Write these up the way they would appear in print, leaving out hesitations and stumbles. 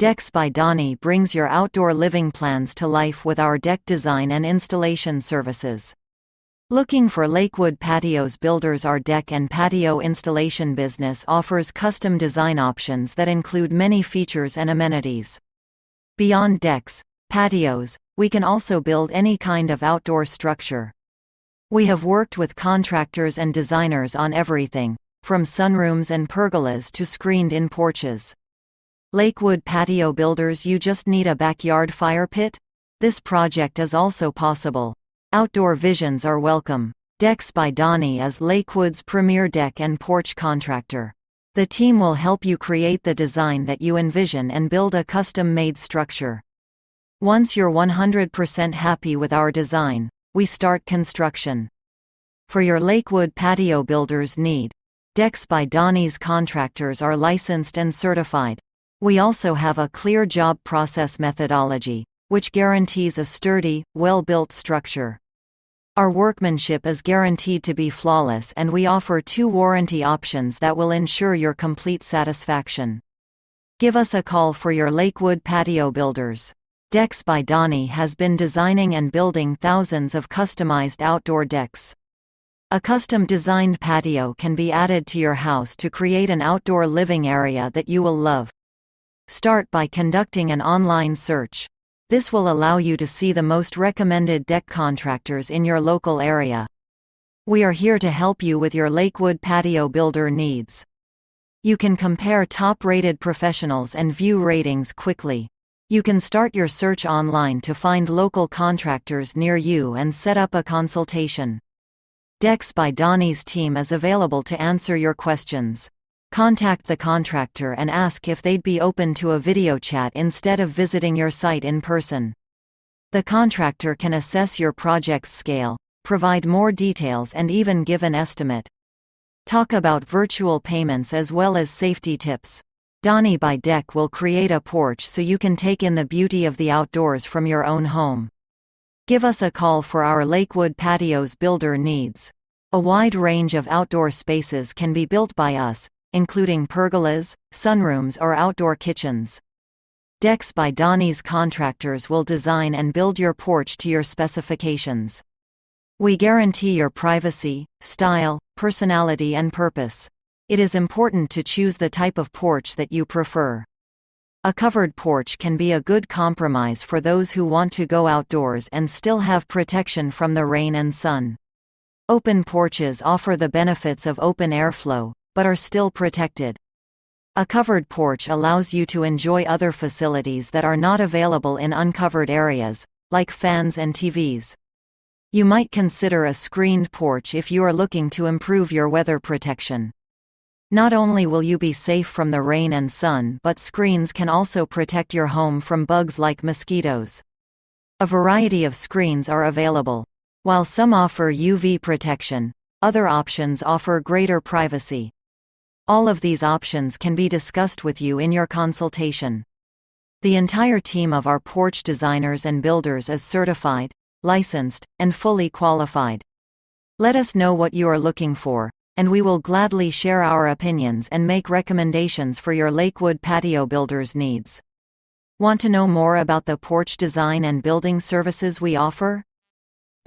Decks by Donny brings your outdoor living plans to life with our deck design and installation services. Looking for Lakewood Patios Builders? Our deck and patio installation business offers custom design options that include many features and amenities. Beyond decks, patios, we can also build any kind of outdoor structure. We have worked with contractors and designers on everything, from sunrooms and pergolas to screened-in porches. Lakewood Patio Builders. You just need a backyard fire pit? This project is also possible. Outdoor visions are welcome. Decks by Donny is Lakewood's premier deck and porch contractor. The team will help you create the design that you envision and build a custom-made structure. Once you're 100% happy with our design, we start construction. For your Lakewood Patio Builders need, Decks by Donny's contractors are licensed and certified. We also have a clear job process methodology, which guarantees a sturdy, well-built structure. Our workmanship is guaranteed to be flawless, and we offer 2 warranty options that will ensure your complete satisfaction. Give us a call for your Lakewood Patio Builders. Decks by Donny has been designing and building thousands of customized outdoor decks. A custom-designed patio can be added to your house to create an outdoor living area that you will love. Start by conducting an online search. This will allow you to see the most recommended deck contractors in your local area. We are here to help you with your Lakewood Patio Builder needs. You can compare top-rated professionals and view ratings quickly. You can start your search online to find local contractors near you and set up a consultation. Decks by Donny's team is available to answer your questions. Contact the contractor and ask if they'd be open to a video chat instead of visiting your site in person. The contractor can assess your project's scale, provide more details, and even give an estimate. Talk about virtual payments as well as safety tips. Donny by Deck will create a porch so you can take in the beauty of the outdoors from your own home. Give us a call for our Lakewood Patios Builder needs. A wide range of outdoor spaces can be built by us, including pergolas, sunrooms, or outdoor kitchens. Decks by Donny's contractors will design and build your porch to your specifications. We guarantee your privacy, style, personality, and purpose. It is important to choose the type of porch that you prefer. A covered porch can be a good compromise for those who want to go outdoors and still have protection from the rain and sun. Open porches offer the benefits of open airflow, but are still protected. A covered porch allows you to enjoy other facilities that are not available in uncovered areas, like fans and TVs. You might consider a screened porch if you are looking to improve your weather protection. Not only will you be safe from the rain and sun, but screens can also protect your home from bugs like mosquitoes. A variety of screens are available. While some offer UV protection, other options offer greater privacy. All of these options can be discussed with you in your consultation. The entire team of our porch designers and builders is certified, licensed, and fully qualified. Let us know what you are looking for, and we will gladly share our opinions and make recommendations for your Lakewood Patio Builders needs. Want to know more about the porch design and building services we offer?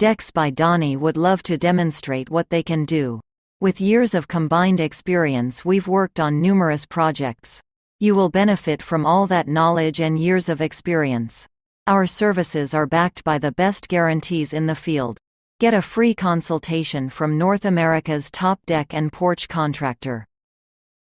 Decks by Donny would love to demonstrate what they can do. With years of combined experience, we've worked on numerous projects. You will benefit from all that knowledge and years of experience. Our services are backed by the best guarantees in the field. Get a free consultation from North America's top deck and porch contractor.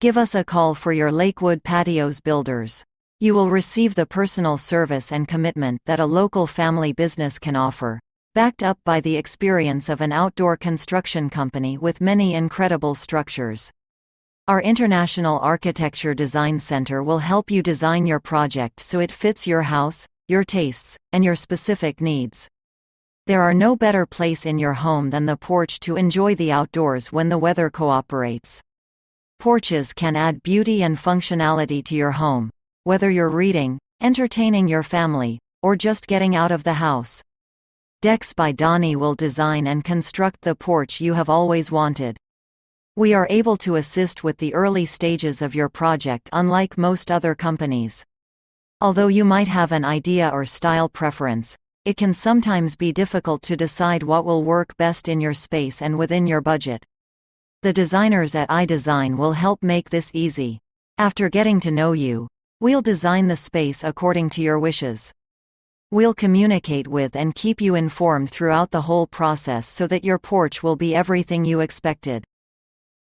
Give us a call for your Lakewood Patios Builders. You will receive the personal service and commitment that a local family business can offer, backed up by the experience of an outdoor construction company with many incredible structures. Our International Architecture Design Center will help you design your project so it fits your house, your tastes, and your specific needs. There are no better place in your home than the porch to enjoy the outdoors when the weather cooperates. Porches can add beauty and functionality to your home, whether you're reading, entertaining your family, or just getting out of the house. Decks by Donny will design and construct the porch you have always wanted. We are able to assist with the early stages of your project, unlike most other companies. Although you might have an idea or style preference, it can sometimes be difficult to decide what will work best in your space and within your budget. The designers at iDesign will help make this easy. After getting to know you, we'll design the space according to your wishes. We'll communicate with and keep you informed throughout the whole process so that your porch will be everything you expected.